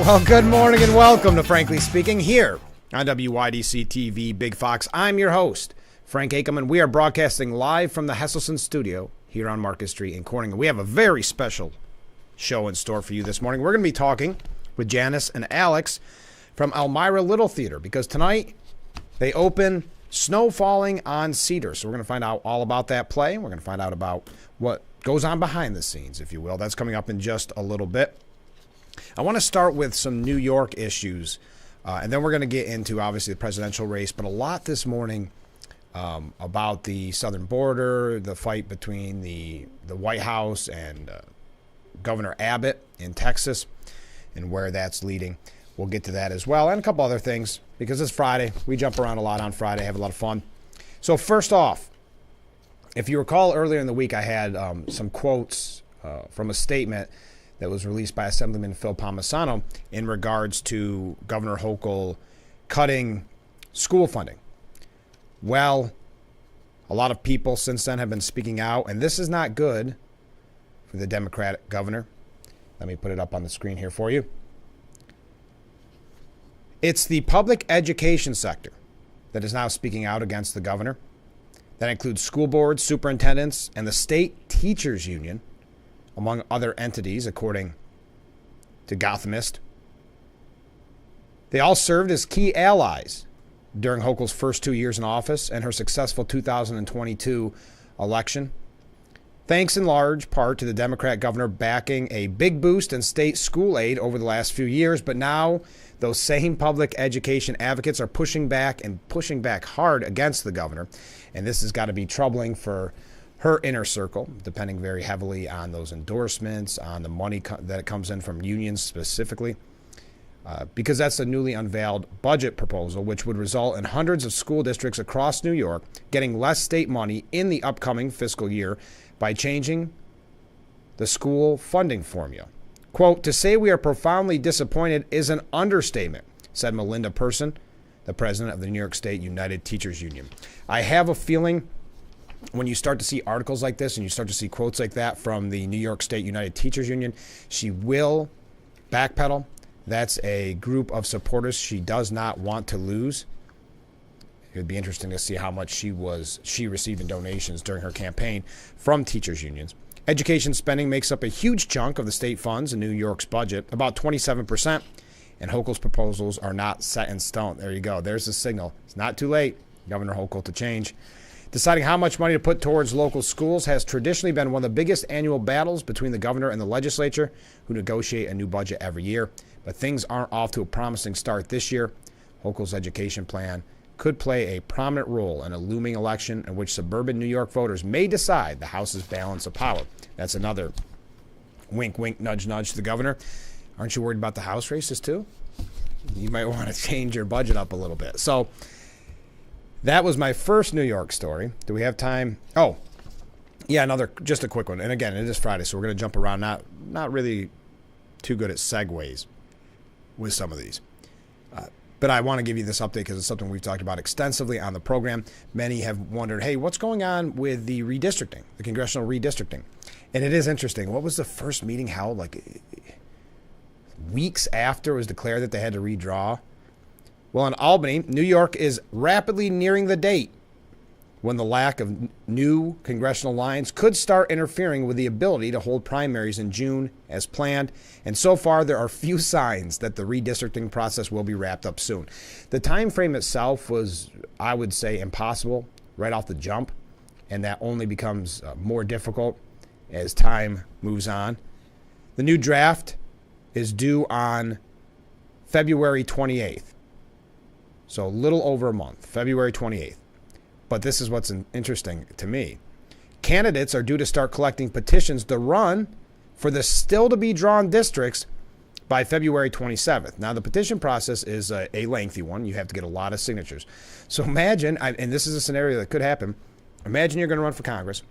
Well, good morning and welcome to Frankly Speaking here on WYDC TV Big Fox. I'm your host, Frank Akelman. We are broadcasting live from the Hesselson studio here on Market Street in Corning. We have a very special show in store for you this morning. We're going to be talking with Janice and Alex from Elmira Little Theater because tonight they open Snow Falling on Cedar. So we're going to find out all about that play. We're going to find out about what goes on behind the scenes, if you will. That's coming up in just a little bit. I want to start with some New York issues, and then we're going to get into, obviously, the presidential race, but a lot this morning about the southern border, the fight between the White House and Governor Abbott in Texas and where that's leading. We'll get to that as well, and a couple other things, because it's Friday. We jump around a lot on Friday, have a lot of fun. So first off, if you recall earlier in the week, I had some quotes from a statement that was released by Assemblyman Phil Palmisano in regards to Governor Hochul cutting school funding. Well, a lot of people since then have been speaking out, and this is not good for the Democratic governor. Let me put it up on the screen here for you. It's the public education sector that is now speaking out against the governor. That includes school boards, superintendents, and the state teachers union, among other entities, according to Gothamist. They all served as key allies during Hochul's first 2 years in office and her successful 2022 election, thanks in large part to the Democrat governor backing a big boost in state school aid over the last few years. But now those same public education advocates are pushing back hard against the governor. And this has got to be troubling for her inner circle, depending very heavily on those endorsements, on the money that comes in from unions specifically, because that's the newly unveiled budget proposal, which would result in hundreds of school districts across New York getting less state money in the upcoming fiscal year by changing the school funding formula. Quote, "To say we are profoundly disappointed is an understatement," said Melinda Person, the president of the New York State United Teachers Union. I have a feeling when you start to see articles like this and you start to see quotes like that from the New York State United Teachers Union, she will backpedal. That's a group of supporters she does not want to lose. It would be interesting to see how much she received in donations during her campaign from teachers unions. Education spending makes up a huge chunk of the state funds in New York's budget, about 27%, and Hochul's proposals are not set in stone. There you go. There's the signal. It's not too late, Governor Hochul, to change. Deciding how much money to put towards local schools has traditionally been one of the biggest annual battles between the governor and the legislature, who negotiate a new budget every year. But things aren't off to a promising start this year. Hochul's education plan could play a prominent role in a looming election in which suburban New York voters may decide the House's balance of power. That's another wink, wink, nudge, nudge to the governor. Aren't you worried about the House races too? You might want to change your budget up a little bit. So that was my first New York story. Do we have time? Oh, yeah, just a quick one. And again, it is Friday, so we're going to jump around. Not really too good at segues with some of these. But I want to give you this update because it's something we've talked about extensively on the program. Many have wondered, hey, what's going on with the redistricting, the congressional redistricting? And it is interesting. What was the first meeting held? Like weeks after it was declared that they had to redraw? Well, in Albany, New York is rapidly nearing the date when the lack of new congressional lines could start interfering with the ability to hold primaries in June as planned. And so far, there are few signs that the redistricting process will be wrapped up soon. The time frame itself was, I would say, impossible right off the jump, and that only becomes more difficult as time moves on. The new draft is due on February 28th. So a little over a month, February 28th. But this is what's interesting to me. Candidates are due to start collecting petitions to run for the still-to-be-drawn districts by February 27th. Now, the petition process is a lengthy one. You have to get a lot of signatures. So imagine, and this is a scenario that could happen, imagine you're going to run for Congress,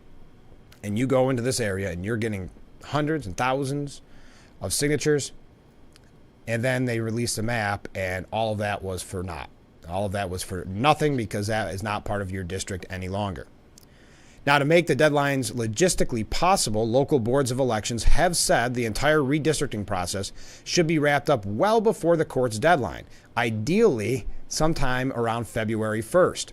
and you go into this area, and you're getting hundreds and thousands of signatures, and then they release a map, and all of that was for naught. All of that was for nothing because that is not part of your district any longer. Now, to make the deadlines logistically possible, local boards of elections have said the entire redistricting process should be wrapped up well before the court's deadline, ideally sometime around February 1st.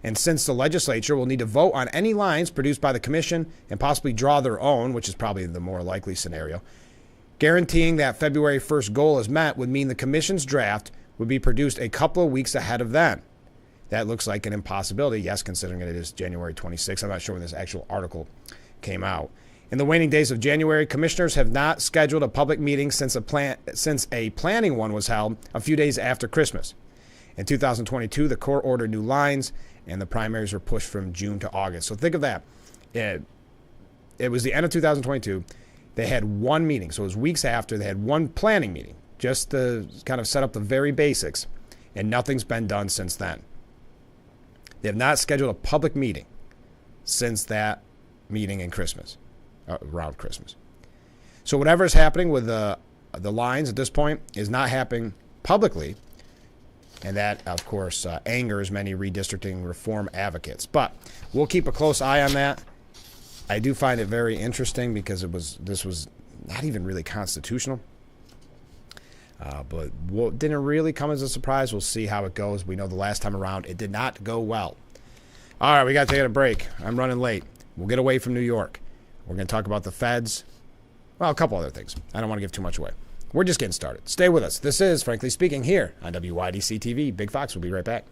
And since the legislature will need to vote on any lines produced by the commission and possibly draw their own, which is probably the more likely scenario, guaranteeing that February 1st goal is met would mean the commission's draft would be produced a couple of weeks ahead of then. That looks like an impossibility, yes, considering it is January 26th. I'm not sure when this actual article came out. In the waning days of January, commissioners have not scheduled a public meeting since a planning one was held a few days after Christmas. In 2022, the court ordered new lines, and the primaries were pushed from June to August. So think of that. It was the end of 2022. They had one meeting. So it was weeks after. They had one planning meeting just to kind of set up the very basics, and nothing's been done since then. They have not scheduled a public meeting since that meeting in Christmas, around Christmas. So whatever is happening with the lines at this point is not happening publicly, and that, of course, angers many redistricting reform advocates. But we'll keep a close eye on that. I do find it very interesting because this was not even really constitutional. But what didn't really come as a surprise. We'll see how it goes. We know the last time around it did not go well. All right, we got to take a break. I'm running late. We'll get away from New York. We're going to talk about the feds. Well, a couple other things. I don't want to give too much away. We're just getting started. Stay with us. This is Frankly Speaking here on WYDC TV. Big Fox will be right back.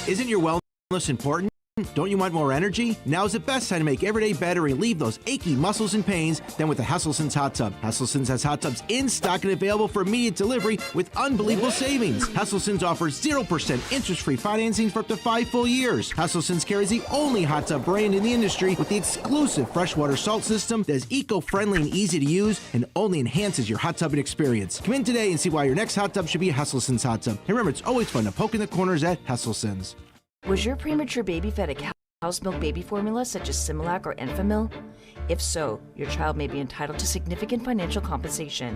Isn't your wellness important? Don't you want more energy? Now's the best time to make every day better and relieve those achy muscles and pains than with the Hesselson's Hot Tub. Hesselson's has hot tubs in stock and available for immediate delivery with unbelievable savings. Hesselson's offers 0% interest-free financing for up to 5 full years. Hesselson's carries the only hot tub brand in the industry with the exclusive freshwater salt system that is eco-friendly and easy to use and only enhances your hot tubbing experience. Come in today and see why your next hot tub should be a Hesselson's Hot Tub. And remember, it's always fun to poke in the corners at Hesselson's. Was your premature baby fed a cow's milk baby formula such as Similac or Enfamil? If so, your child may be entitled to significant financial compensation.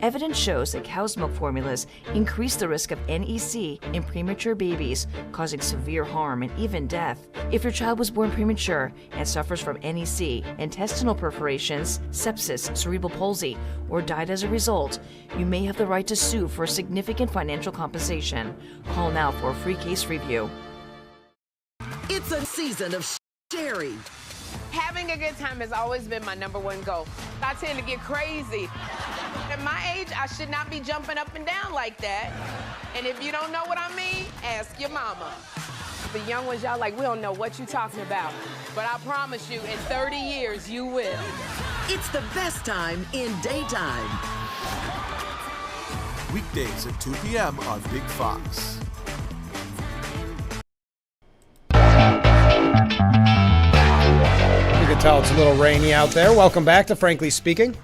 Evidence shows that cow's milk formulas increase the risk of NEC in premature babies, causing severe harm and even death. If your child was born premature and suffers from NEC, intestinal perforations, sepsis, cerebral palsy, or died as a result, you may have the right to sue for significant financial compensation. Call now for a free case review. It's a season of sharing. Having a good time has always been my #1 goal. I tend to get crazy. At my age, I should not be jumping up and down like that. And if you don't know what I mean, ask your mama. The young ones, y'all like, we don't know what you're talking about. But I promise you, in 30 years, you will. It's the best time in daytime. Weekdays at 2 p.m. on Big Fox. You can tell it's a little rainy out there. Welcome back to Frankly Speaking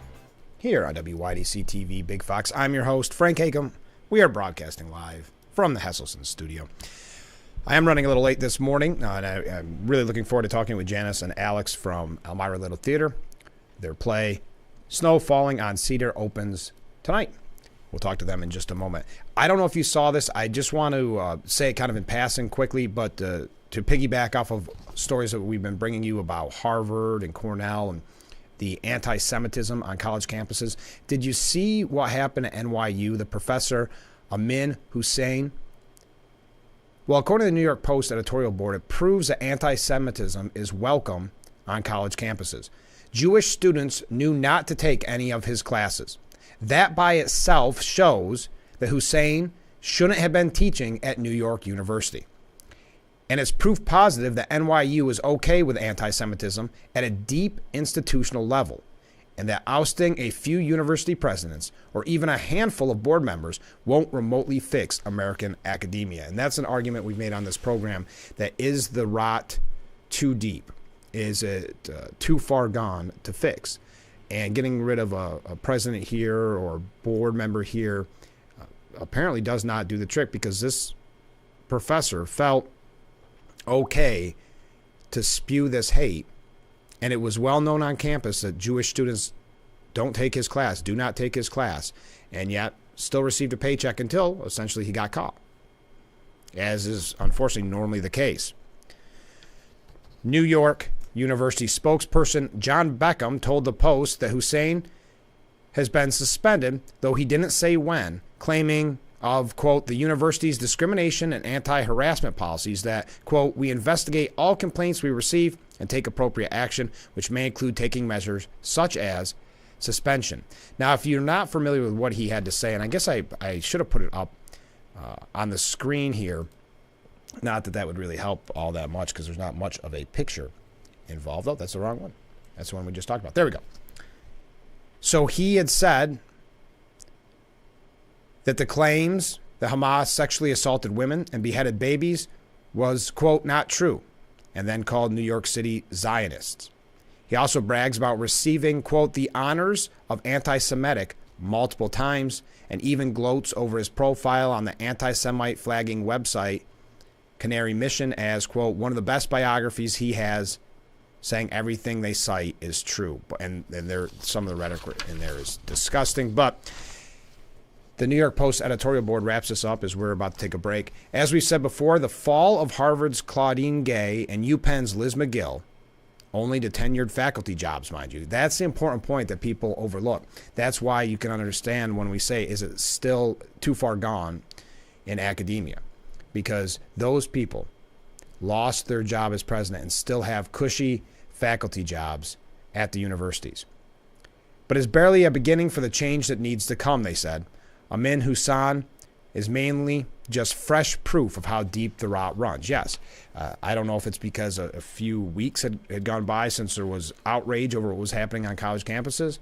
here on WYDC TV Big Fox. I'm your host, Frank Hakem. We are broadcasting live from the Hesselson studio. I am running a little late this morning, and I'm really looking forward to talking with Janice and Alex from Elmira Little Theater. Their play, Snow Falling on Cedar, opens tonight. We'll talk to them in just a moment. I don't know if you saw this. I just want to say it kind of in passing quickly, but to piggyback off of stories that we've been bringing you about Harvard and Cornell and the anti-Semitism on college campuses. Did you see what happened at NYU? The professor, Amin Hussein? Well, according to the New York Post editorial board, it proves that anti-Semitism is welcome on college campuses. Jewish students knew not to take any of his classes. That by itself shows that Hussein shouldn't have been teaching at New York University. And it's proof positive that NYU is okay with anti-Semitism at a deep institutional level, and that ousting a few university presidents or even a handful of board members won't remotely fix American academia. And that's an argument we've made on this program, that is the rot too deep? Is it too far gone to fix? And getting rid of a president here or board member here apparently does not do the trick, because this professor felt okay to spew this hate, and it was well known on campus that Jewish students don't take his class, do not take his class, and yet still received a paycheck until essentially he got caught. as is unfortunately normally the case. New York University spokesperson John Beckham told the Post that Hussein has been suspended, though he didn't say when, claiming of, quote, the university's discrimination and anti-harassment policies that, quote, we investigate all complaints we receive and take appropriate action, which may include taking measures such as suspension. Now, if you're not familiar with what he had to say, and I guess I should have put it up on the screen here, not that that would really help all that much because there's not much of a picture involved. Oh, that's the wrong one. That's the one we just talked about. There we go. So he had said that the claims that Hamas sexually assaulted women and beheaded babies was, quote, not true, and then called New York City Zionists. He also brags about receiving, quote, the honors of anti-Semitic multiple times, and even gloats over his profile on the anti-Semite flagging website Canary Mission as, quote, one of the best biographies he has, saying everything they cite is true. And some of the rhetoric in there is disgusting. But the New York Post editorial board wraps this up as we're about to take a break. As we said before, the fall of Harvard's Claudine Gay and UPenn's Liz McGill, only to tenured faculty jobs, mind you. That's the important point that people overlook. That's why you can understand when we say, is it still too far gone in academia? Because those people lost their job as president and still have cushy faculty jobs at the universities. But it's barely a beginning for the change that needs to come, they said. Amin Hussein is mainly just fresh proof of how deep the rot runs. Yes, I don't know if it's because a few weeks had gone by since there was outrage over what was happening on college campuses,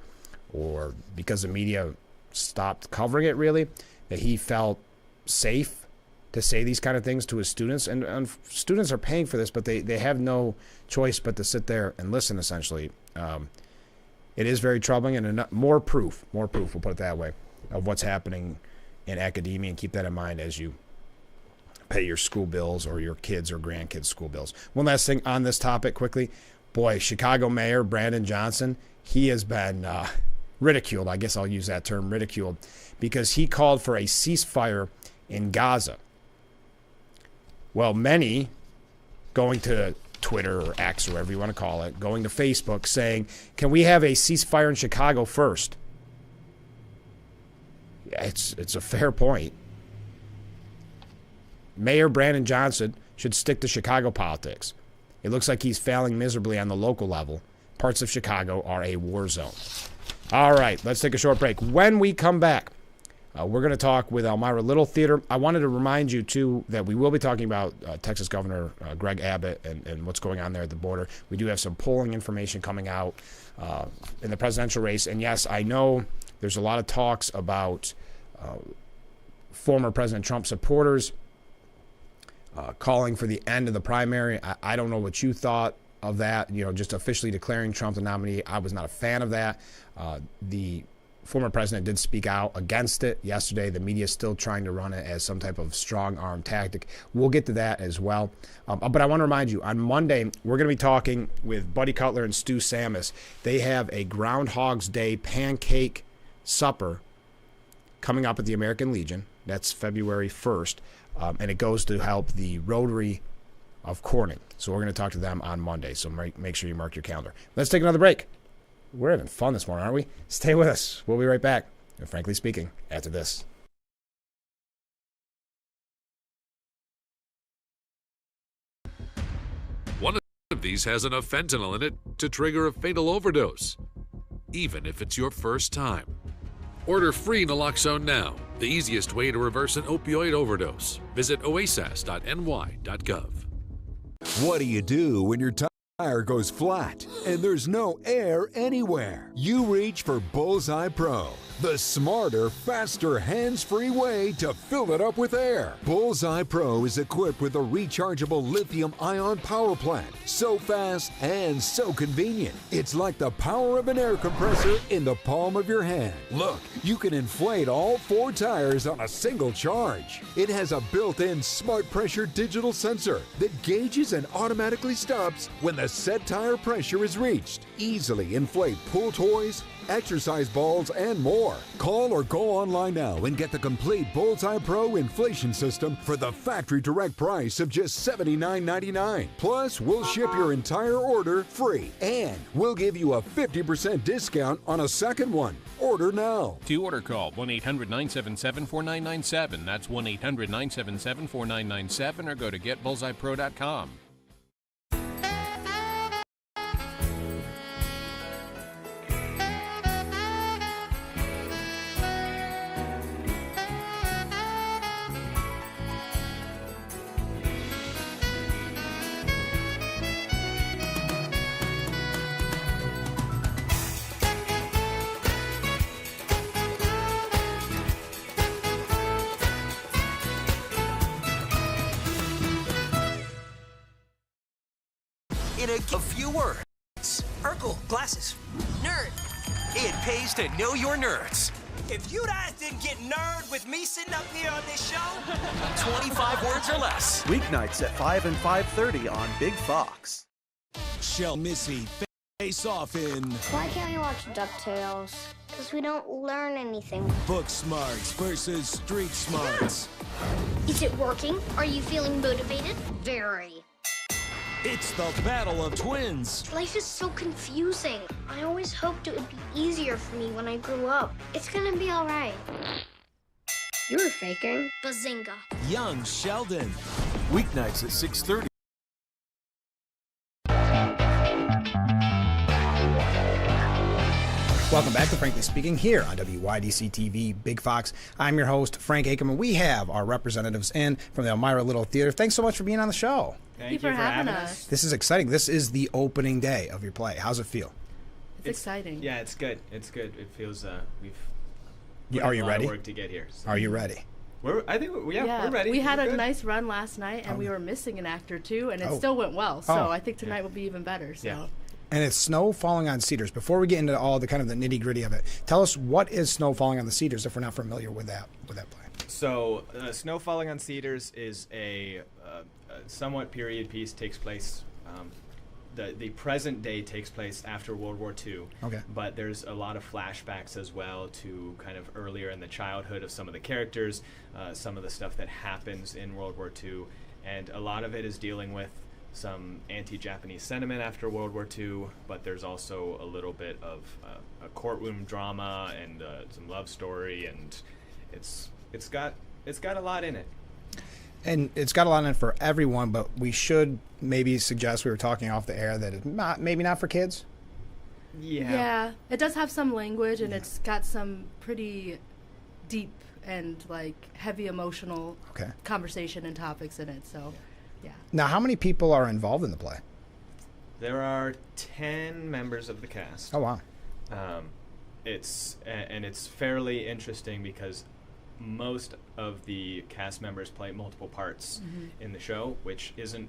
or because the media stopped covering it, really, that he felt safe to say these kind of things to his students. And students are paying for this, but they have no choice but to sit there and listen, essentially. It is very troubling, and more proof, we'll put it that way, of what's happening in academia, and keep that in mind as you pay your school bills or your kids' or grandkids' school bills. One last thing on this topic quickly. Boy, Chicago Mayor Brandon Johnson, he has been ridiculed. I guess I'll use that term, ridiculed, because he called for a ceasefire in Gaza. Well, many going to Twitter or X or whatever you want to call it, going to Facebook saying, can we have a ceasefire in Chicago first? It's a fair point. Mayor Brandon Johnson should stick to Chicago politics. It looks like he's failing miserably on the local level. Parts of Chicago are a war zone. All right, let's take a short break. When we come back, we're going to talk with Elmira Little Theater. I wanted to remind you, too, that we will be talking about Texas Governor Greg Abbott and what's going on there at the border. We do have some polling information coming out in the presidential race. And, yes, I know there's a lot of talks about former President Trump supporters calling for the end of the primary. I don't know what you thought of that, just officially declaring Trump the nominee. I was not a fan of that. The former president did speak out against it yesterday. The media is still trying to run it as some type of strong arm tactic. We'll get to that as well. But I want to remind you, on Monday, we're going to be talking with Buddy Cutler and Stu Sammis. They have a Groundhog's Day pancake supper coming up at the American Legion. That's February 1st. And it goes to help the Rotary of Corning. So we're going to talk to them on Monday. So make sure you mark your calendar. Let's take another break. We're having fun this morning, aren't we? Stay with us. We'll be right back. And frankly speaking, after this. One of these has enough fentanyl in it to trigger a fatal overdose, even if it's your first time. Order free naloxone now, the easiest way to reverse an opioid overdose. Visit oasas.ny.gov. What do you do when your tire goes flat and there's no air anywhere? You reach for Bullseye Pro, the smarter, faster, hands-free way to fill it up with air. Bullseye Pro is equipped with a rechargeable lithium-ion power plant. So fast and so convenient. It's like the power of an air compressor in the palm of your hand. Look, you can inflate all 4 tires on a single charge. It has a built-in smart pressure digital sensor that gauges and automatically stops when the set tire pressure is reached. Easily inflate pool toys, exercise balls, and more. Call or go online now and get the complete Bullseye Pro inflation system for the factory direct price of just $79.99. Plus, we'll ship your entire order free, and we'll give you a 50% discount on a second one. Order now. To order, call 1-800-977-4997. That's 1-800-977-4997, or go to getbullseyepro.com. In a few words. Urkel, glasses. Nerd. It pays to know your nerds. If you guys didn't get nerd with me sitting up here on this show, 25 words or less. Weeknights at 5 and 5:30 on Big Fox. Shell Missy face off in Why can't we watch DuckTales? Because we don't learn anything. Book Smarts versus Street Smarts. Is it working? Are you feeling motivated? Very. It's the battle of twins. Life is so confusing. I always hoped it would be easier for me when I grew up. It's gonna be all right. You were faking. Bazinga. Young Sheldon. Weeknights at 6:30. Welcome back to Frankly Speaking here on WYDC TV Big Fox. I'm your host, Frank Ackerman. We have our representatives in from the Elmira Little Theater. Thanks so much for being on the show. Thank you for having us. This is exciting. This is the opening day of your play. How's it feel? It's exciting. Yeah, it's good. It's good. It feels we've Are you ready? Work to get here. So. Are you ready? We're ready. We had a nice run last night, and we were missing an actor too, and it still went well. So I think tonight will be even better. So. Yeah. And it's Snow Falling on Cedars. Before we get into all the kind of the nitty gritty of it, tell us, what is Snow Falling on the Cedars if we're not familiar with that play? So Snow Falling on Cedars is a somewhat period piece. Takes place the present day takes place after World War II. Okay. But there's a lot of flashbacks as well to kind of earlier in the childhood of some of the characters, some of the stuff that happens in World War II, and a lot of it is dealing with some anti-Japanese sentiment after World War II, but there's also a little bit of a courtroom drama and some love story, and it's got a lot in it. And it's got a lot in it for everyone, but we should maybe suggest, we were talking off the air, that it's maybe not for kids. Yeah, it does have some language, and it's got some pretty deep and like heavy emotional conversation and topics in it. So. Yeah. Now, how many people are involved in the play? There are 10 members of the cast. Oh, wow. It's fairly interesting because most of the cast members play multiple parts in the show, which isn't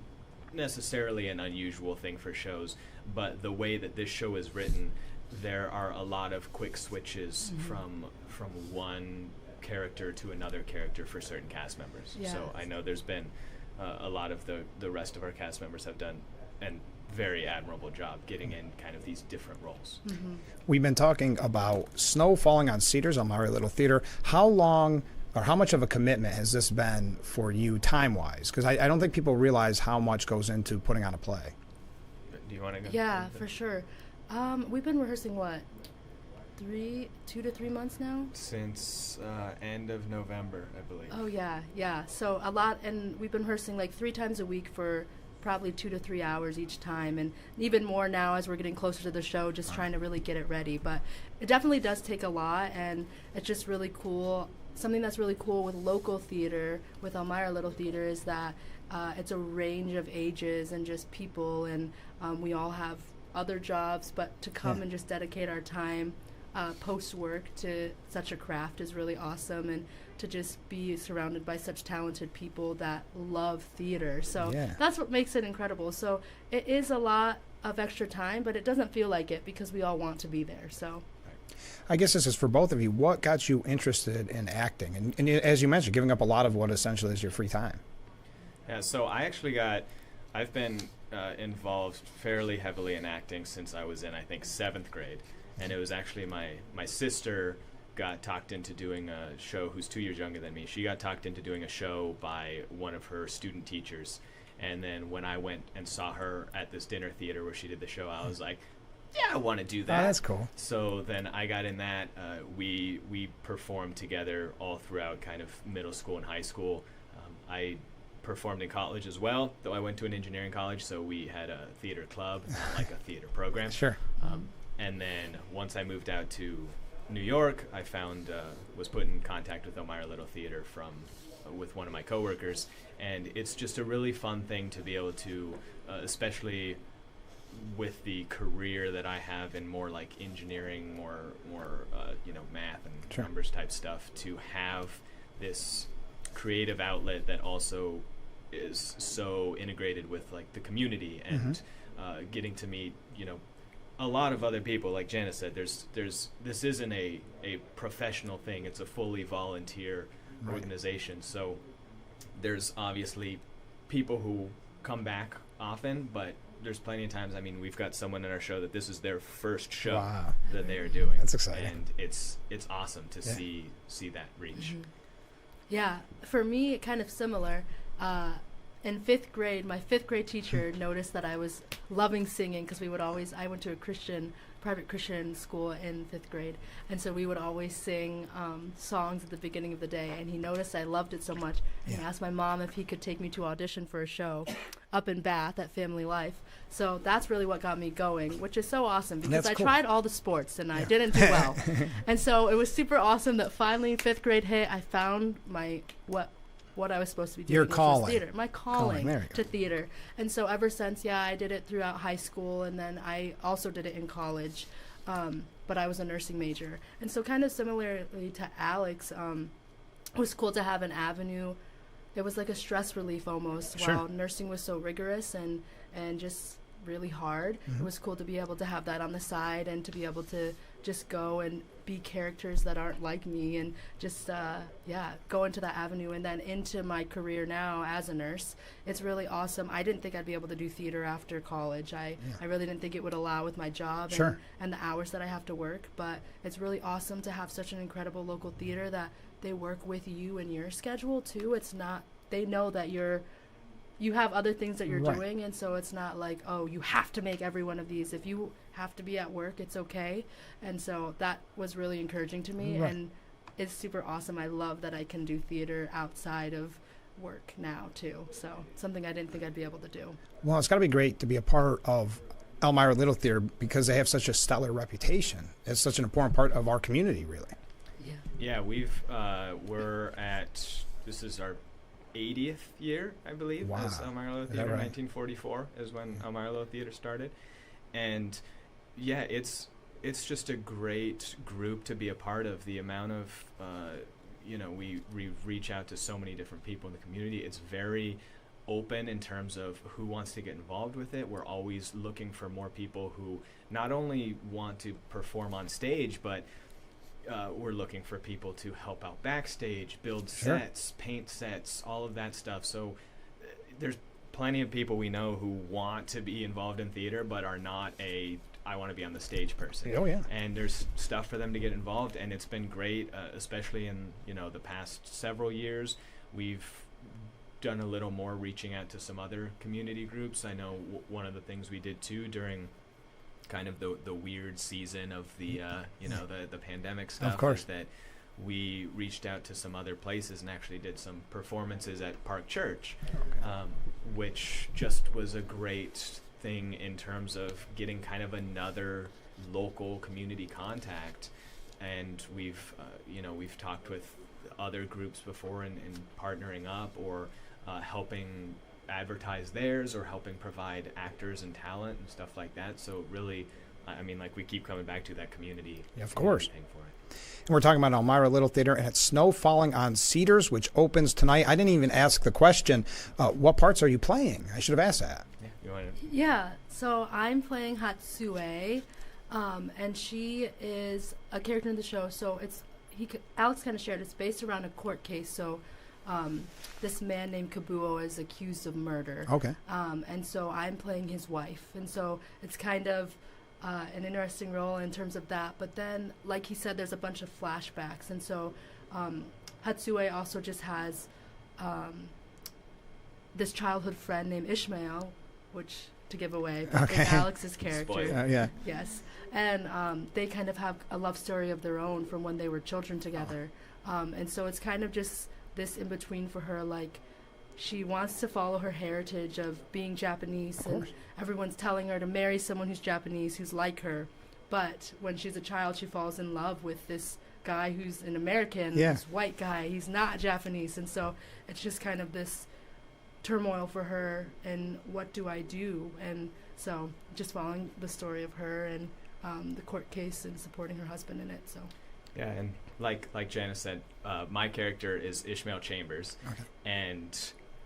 necessarily an unusual thing for shows. But the way that this show is written, there are a lot of quick switches from one character to another character for certain cast members. Yeah. So I know there's been a lot of the rest of our cast members have done a very admirable job getting in kind of these different roles. We've been talking about Snow Falling on Cedars, Elmira Little Theater. How long or how much of a commitment has this been for you time-wise? Because I don't think people realize how much goes into putting on a play. Do you want to go? Yeah, for sure. We've been rehearsing, 2 to 3 months now? Since end of November, I believe. Oh, yeah. So a lot, and we've been rehearsing like 3 times a week for probably 2 to 3 hours each time, and even more now as we're getting closer to the show, just trying to really get it ready. But it definitely does take a lot, and it's just really cool. Something that's really cool with local theater, with Elmira Little Theater, is that it's a range of ages and just people, and we all have other jobs, but to come and just dedicate our time post-work to such a craft is really awesome, and to just be surrounded by such talented people that love theater. So that's what makes it incredible. So it is a lot of extra time, but it doesn't feel like it because we all want to be there. So I guess this is for both of you. What got you interested in acting? And as you mentioned, giving up a lot of what essentially is your free time. Yeah, so I've been involved fairly heavily in acting since I was in, I think, 7th grade. And it was actually my sister got talked into doing a show, who's 2 years younger than me. She got talked into doing a show by one of her student teachers. And then when I went and saw her at this dinner theater where she did the show, I was like, yeah, I want to do that. Oh, that's cool. So then I got in that. We performed together all throughout kind of middle school and high school. I performed in college as well, though I went to an engineering college, so we had a theater club, not like a theater program. Sure. And then once I moved out to New York, I found was put in contact with Elmira Little Theater with one of my coworkers, and it's just a really fun thing to be able to, especially with the career that I have in more like engineering, more math and numbers type stuff, to have this creative outlet that also is so integrated with like the community and getting to meet a lot of other people. Like Janice said, this isn't a professional thing, it's a fully volunteer organization. So there's obviously people who come back often, but there's plenty of times, I mean, we've got someone in our show that this is their first show that they are doing. That's exciting. And it's awesome to see that reach. Yeah, for me, kind of similar. In 5th grade, my 5th grade teacher noticed that I was loving singing, because I went to a private Christian school in 5th grade, and so we would always sing songs at the beginning of the day, and he noticed I loved it so much, and he asked my mom if he could take me to audition for a show up in Bath at Family Life. So that's really what got me going, which is so awesome, because I tried all the sports and I didn't do well. And so it was super awesome that finally 5th grade hit, I found what I was supposed to be doing. Your which calling. was theater. My calling There you go. to theater. And so ever since, I did it throughout high school, and then I also did it in college. But I was a nursing major. And so kind of similarly to Alex, it was cool to have an avenue. It was like a stress relief almost. Sure. While nursing was so rigorous and just really hard, it was cool to be able to have that on the side and to be able to just go and be characters that aren't like me, and just go into that avenue. And then into my career now as a nurse, it's really awesome. I didn't think I'd be able to do theater after college. I really didn't think it would allow with my job and the hours that I have to work, but it's really awesome to have such an incredible local theater that they work with you and your schedule too. It's not, they know that you have other things that you're doing, and so it's not like, oh, you have to make every one of these. If you have to be at work, it's okay. And so that was really encouraging to me, and it's super awesome. I love that I can do theater outside of work now too. So something I didn't think I'd be able to do. Well, it's got to be great to be a part of Elmira Little Theater, because they have such a stellar reputation. It's such an important part of our community, really. Yeah, this is our 80th year, I believe, as Elmira Little Theater. 1944 is when Elmira Little Theater started. And yeah, it's just a great group to be a part of. The amount of, we reach out to so many different people in the community. It's very open in terms of who wants to get involved with it. We're always looking for more people who not only want to perform on stage, but we're looking for people to help out backstage, build sets, paint sets, all of that stuff. So there's plenty of people we know who want to be involved in theater but are not I want to be on the stage person. Oh, yeah. And there's stuff for them to get involved, and it's been great, especially in the past several years. We've done a little more reaching out to some other community groups. I know one of the things we did too during kind of the weird season of the the pandemic stuff, of course, is that we reached out to some other places and actually did some performances at Park Church, which just was a great thing in terms of getting kind of another local community contact. And we've talked with other groups before and partnering up or helping advertise theirs or helping provide actors and talent and stuff like that. So really, I mean, like, we keep coming back to that community. Yeah, of course. For it. And we're talking about Elmira Little Theater, and it's Snow Falling on Cedars, which opens tonight. I didn't even ask the question, what parts are you playing? I should have asked that. Yeah, so I'm playing Hatsue, and she is a character in the show. So Alex kind of shared, it's based around a court case. So this man named Kabuo is accused of murder. Okay. And so I'm playing his wife. And so it's kind of an interesting role in terms of that. But then, like he said, there's a bunch of flashbacks. And so Hatsue also just has this childhood friend named Ishmael, which, to give away, is Alex's character. Yeah. Yes. And they kind of have a love story of their own from when they were children together. And so it's kind of just this in-between for her, like, she wants to follow her heritage of being Japanese, and everyone's telling her to marry someone who's Japanese, who's like her. But when she's a child, she falls in love with this guy who's an American, this white guy. He's not Japanese. And so it's just kind of this turmoil for her, and what do I do? And so just following the story of her and the court case and supporting her husband in it. So yeah, and like Janice said, my character is Ishmael Chambers, and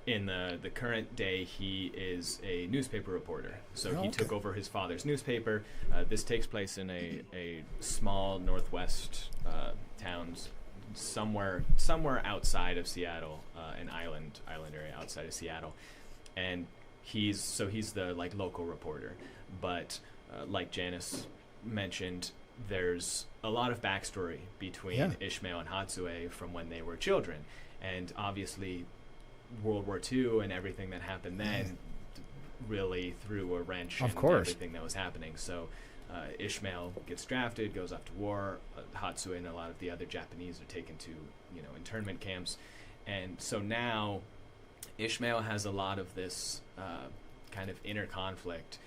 in the current day, he is a newspaper reporter. So he took over his father's newspaper. This takes place in a small northwest town, somewhere outside of Seattle, an island area outside of Seattle, and he's the like local reporter. But like Janice mentioned, there's a lot of backstory between Ishmael and Hatsue from when they were children, and obviously World War II and everything that happened then really threw a wrench in everything that was happening. So Ishmael gets drafted, goes off to war. Hatsue and a lot of the other Japanese are taken to internment camps, and so now Ishmael has a lot of this kind of inner conflict,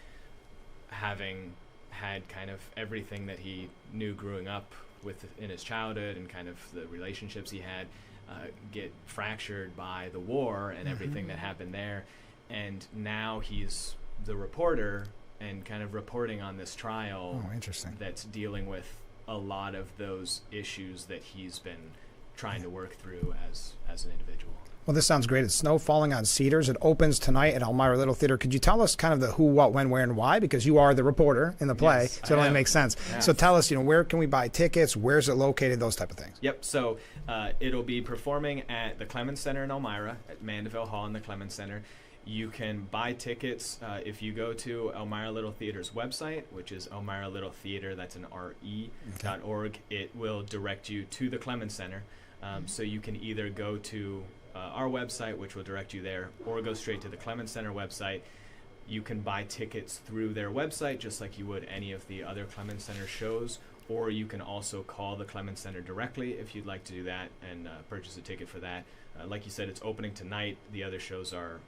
having had kind of everything that he knew growing up with in his childhood and kind of the relationships he had get fractured by the war and everything that happened there. And now he's the reporter and kind of reporting on this trial that's dealing with a lot of those issues that he's been trying to work through as an individual. Well, this sounds great. It's Snow Falling on Cedars. It opens tonight at Elmira Little Theater. Could you tell us kind of the who, what, when, where, and why? Because you are the reporter in the play, so it only makes sense. Yeah. So tell us, where can we buy tickets? Where's it located? Those type of things. Yep. So it'll be performing at the Clemens Center in Elmira, at Mandeville Hall in the Clemens Center. You can buy tickets if you go to Elmira Little Theater's website, which is Elmira Little Theater, that's an RE.org. It will direct you to the Clemens Center. So you can either go to our website, which will direct you there, or go straight to the Clemens Center website. You can buy tickets through their website, just like you would any of the other Clemens Center shows, or you can also call the Clemens Center directly if you'd like to do that and purchase a ticket for that. Like you said, it's opening tonight. The other shows are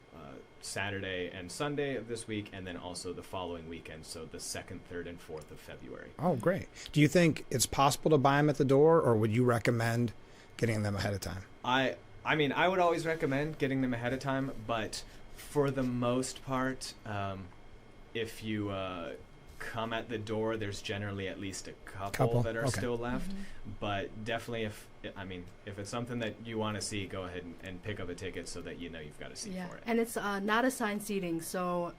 Saturday and Sunday of this week, and then also the following weekend, so the 2nd, 3rd, and 4th of February. Oh, great. Do you think it's possible to buy them at the door, or would you recommend getting them ahead of time? I mean, I would always recommend getting them ahead of time, but for the most part, if you come at the door, there's generally at least a couple that are still left. But definitely, if it's something that you want to see, go ahead and pick up a ticket so that you know you've got a seat for it. And it's not assigned seating, so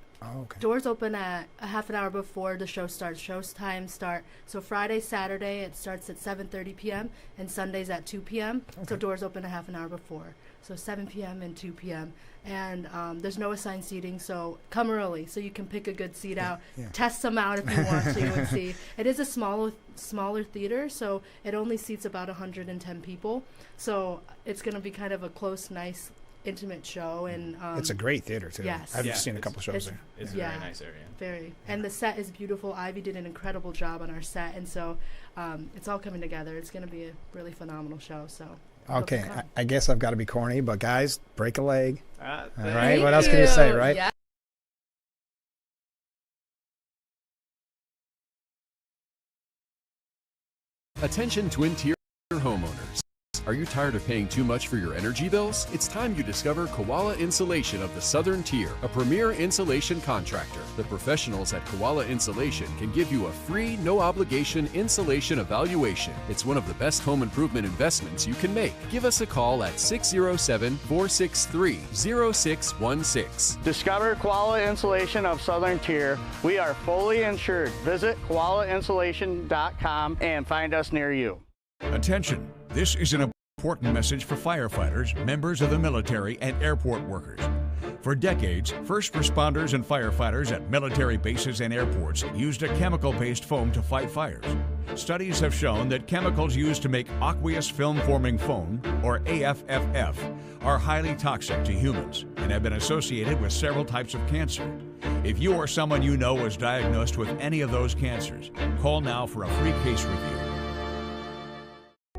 doors open at a half an hour before the show starts. Show times start, so Friday, Saturday, it starts at 7:30 p.m. and Sundays at 2 p.m. So doors open a half an hour before. So 7 p.m. and 2 p.m. And there's no assigned seating, so come early so you can pick a good seat out. Test them out if you want to and see. It is a smaller theater, so it only seats about 110 people. So it's going to be kind of a close, nice, intimate show. And it's a great theater, too. Yes. I've seen a couple shows there. It's a very nice area. Very. And the set is beautiful. Ivy did an incredible job on our set, and so it's all coming together. It's going to be a really phenomenal show, so... Okay, I guess I've got to be corny, but guys, break a leg. All right, Thank what else can you say, right? Yeah. Attention twin-tier homeowners. Are you tired of paying too much for your energy bills? It's time you discover Koala Insulation of the Southern Tier, a premier insulation contractor. The professionals at Koala Insulation can give you a free, no-obligation insulation evaluation. It's one of the best home improvement investments you can make. Give us a call at 607-463-0616. Discover Koala Insulation of Southern Tier. We are fully insured. Visit koalainsulation.com and find us near you. Attention. This is an important message for firefighters, members of the military, and airport workers. For decades, first responders and firefighters at military bases and airports used a chemical-based foam to fight fires. Studies have shown that chemicals used to make aqueous film-forming foam, or AFFF, are highly toxic to humans and have been associated with several types of cancer. If you or someone you know was diagnosed with any of those cancers, call now for a free case review.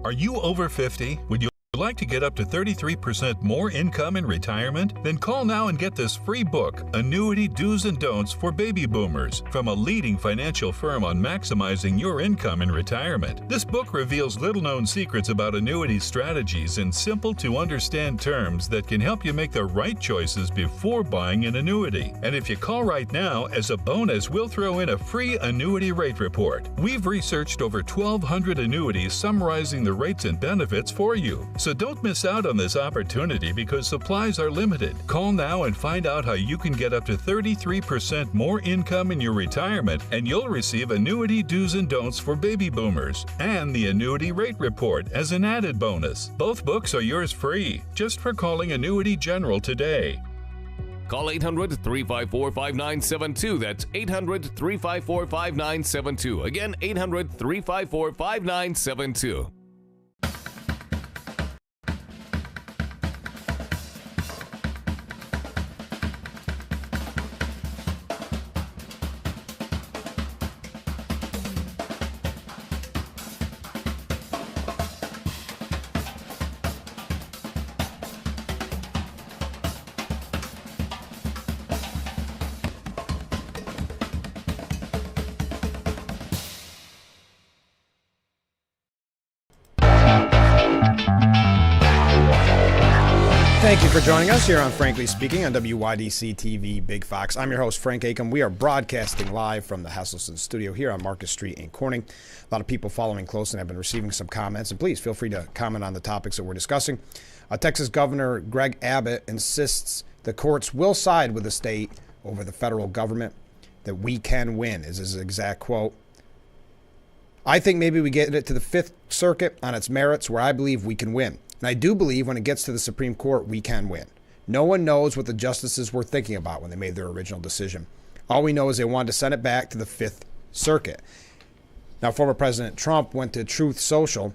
Are you over 50? Would you like to get up to 33% more income in retirement? Then call now and get this free book, Annuity Do's and Don'ts for Baby Boomers, from a leading financial firm on maximizing your income in retirement. This book reveals little-known secrets about annuity strategies in simple-to-understand terms that can help you make the right choices before buying an annuity. And if you call right now, as a bonus, we'll throw in a free annuity rate report. We've researched over 1,200 annuities summarizing the rates and benefits for you. So don't miss out on this opportunity because supplies are limited. Call now and find out how you can get up to 33% more income in your retirement, and you'll receive Annuity Do's and Don'ts for Baby Boomers and the Annuity Rate Report as an added bonus. Both books are yours free, just for calling Annuity General today. Call 800-354-5972. That's 800-354-5972. Again, 800-354-5972. Thank you for joining us here on Frankly Speaking on WYDC TV Big Fox. I'm your host, Frank Acom. We are broadcasting live from the Hesselson studio here on Marcus Street in Corning. A lot of people following close and have been receiving some comments. And please feel free to comment on the topics that we're discussing. Texas Governor Greg Abbott insists the courts will side with the state over the federal government, that we can win, is his exact quote. I think maybe we get it to the Fifth Circuit on its merits, where I believe we can win. And I do believe when it gets to the Supreme Court, we can win. No one knows what the justices were thinking about when they made their original decision. All we know is they wanted to send it back to the Fifth Circuit. Now, former President Trump went to Truth Social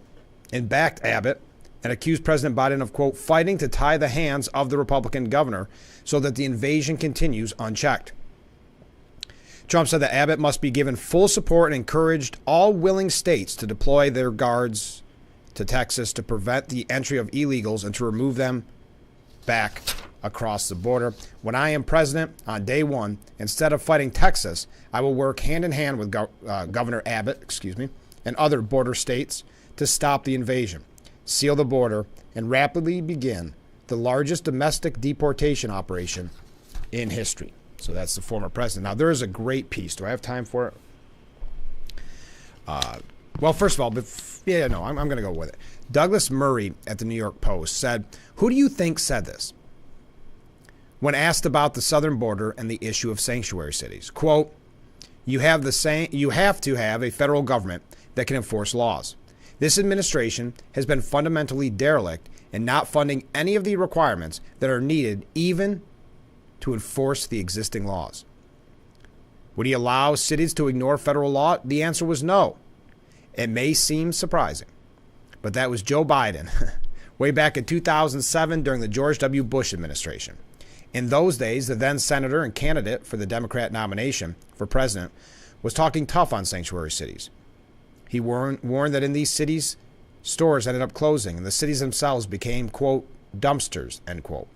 and backed Abbott and accused President Biden of, quote, fighting to tie the hands of the Republican governor so that the invasion continues unchecked. Trump said that Abbott must be given full support and encouraged all willing states to deploy their guards to Texas to prevent the entry of illegals and to remove them back across the border. When I am president on day one, instead of fighting Texas, I will work hand in hand with Governor Abbott, and other border states to stop the invasion, seal the border, and rapidly begin the largest domestic deportation operation in history. So that's the former president. Now, there is a great piece. Do I have time for it? Well, first of all, I'm going to go with it. Douglas Murray at the New York Post said, who do you think said this? When asked about the southern border and the issue of sanctuary cities, quote, you have to have a federal government that can enforce laws. This administration has been fundamentally derelict in not funding any of the requirements that are needed even to enforce the existing laws. Would he allow cities to ignore federal law? The answer was no. It may seem surprising, but that was Joe Biden way back in 2007 during the George W. Bush administration. In those days, the then senator and candidate for the Democrat nomination for president was talking tough on sanctuary cities. He warned that in these cities, stores ended up closing and the cities themselves became, quote, dumpsters, end quote.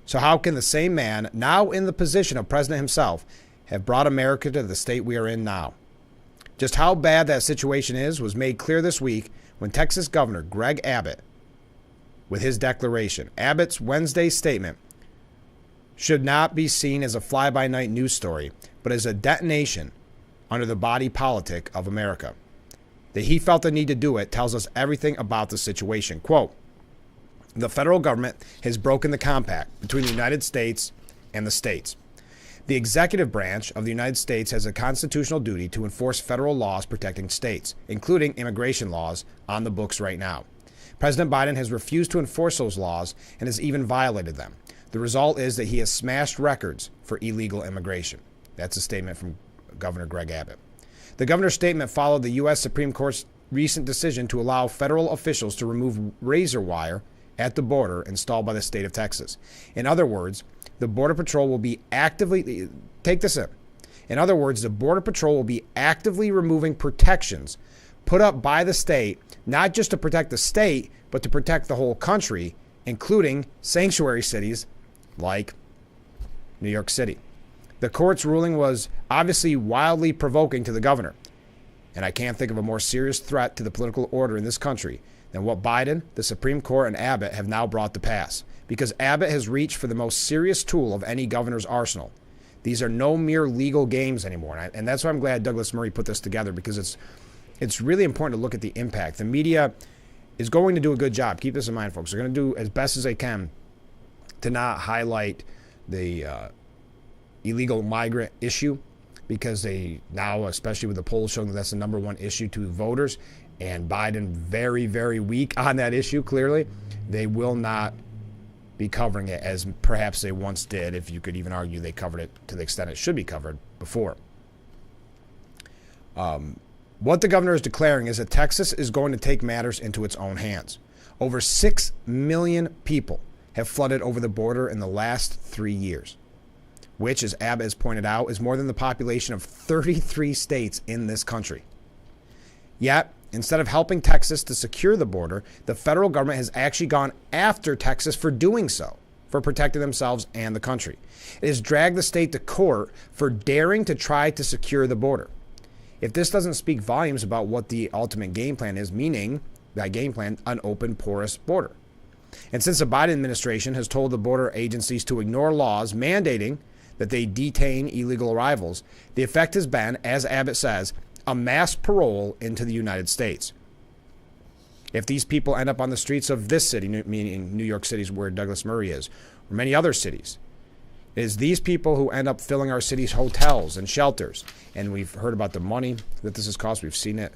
So how can the same man, now in the position of president himself, have brought America to the state we are in now? Just how bad that situation is was made clear this week when Texas Governor Greg Abbott, with his declaration. Abbott's Wednesday statement should not be seen as a fly-by-night news story, but as a detonation under the body politic of America. That he felt the need to do it tells us everything about the situation. Quote, the federal government has broken the compact between the United States and the states. The executive branch of the United States has a constitutional duty to enforce federal laws protecting states, including immigration laws on the books right now. President Biden has refused to enforce those laws and has even violated them. The result is that he has smashed records for illegal immigration. That's a statement from Governor Greg Abbott. The governor's statement followed the U.S. Supreme Court's recent decision to allow federal officials to remove razor wire at the border installed by the state of Texas. In other words, the Border Patrol will be actively, take this in other words, the Border Patrol will be actively removing protections put up by the state, not just to protect the state, but to protect the whole country, including sanctuary cities like New York City. The court's ruling was obviously wildly provoking to the governor, and I can't think of a more serious threat to the political order in this country than what Biden, the Supreme Court, and Abbott have now brought to pass, because Abbott has reached for the most serious tool of any governor's arsenal. These are no mere legal games anymore, and that's why I'm glad Douglas Murray put this together, because it's really important to look at the impact. The media is going to do a good job. Keep this in mind, folks. They're going to do as best as they can to not highlight the illegal migrant issue, because they now, especially with the polls showing that that's the number one issue to voters, and Biden very, very weak on that issue, clearly, they will not be covering it as perhaps they once did, if you could even argue they covered it to the extent it should be covered before. What the governor is declaring is that Texas is going to take matters into its own hands. Over 6 million people have flooded over the border in the last 3 years, which, as Abbott has pointed out, is more than the population of 33 states in this country. Yet, instead of helping Texas to secure the border, the federal government has actually gone after Texas for doing so, for protecting themselves and the country. It has dragged the state to court for daring to try to secure the border. If this doesn't speak volumes about what the ultimate game plan is, meaning, that game plan, an open, porous border. And since the Biden administration has told the border agencies to ignore laws mandating that they detain illegal arrivals, the effect has been, as Abbott says, a mass parole into the United States. If these people end up on the streets of this city, meaning New York City is where Douglas Murray is, or many other cities, it is these people who end up filling our city's hotels and shelters. And we've heard about the money that this has cost. We've seen it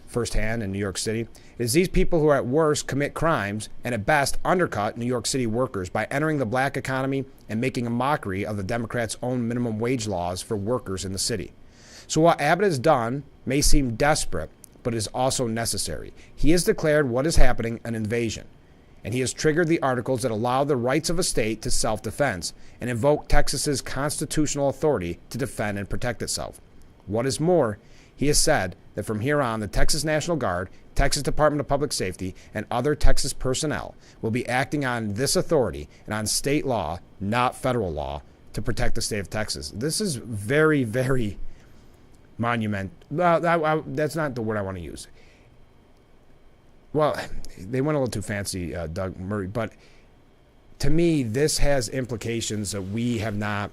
firsthand in New York City. It is these people who at worst commit crimes and at best undercut New York City workers by entering the black economy and making a mockery of the Democrats' own minimum wage laws for workers in the city. So what Abbott has done may seem desperate, but is also necessary. He has declared what is happening an invasion, and he has triggered the articles that allow the rights of a state to self-defense and invoke Texas's constitutional authority to defend and protect itself. What is more, he has said that from here on, the Texas National Guard, Texas Department of Public Safety, and other Texas personnel will be acting on this authority and on state law, not federal law, to protect the state of Texas. This is very, very monument. That's not the word I want to use. Well, they went a little too fancy, Doug Murray, but to me, this has implications that we have not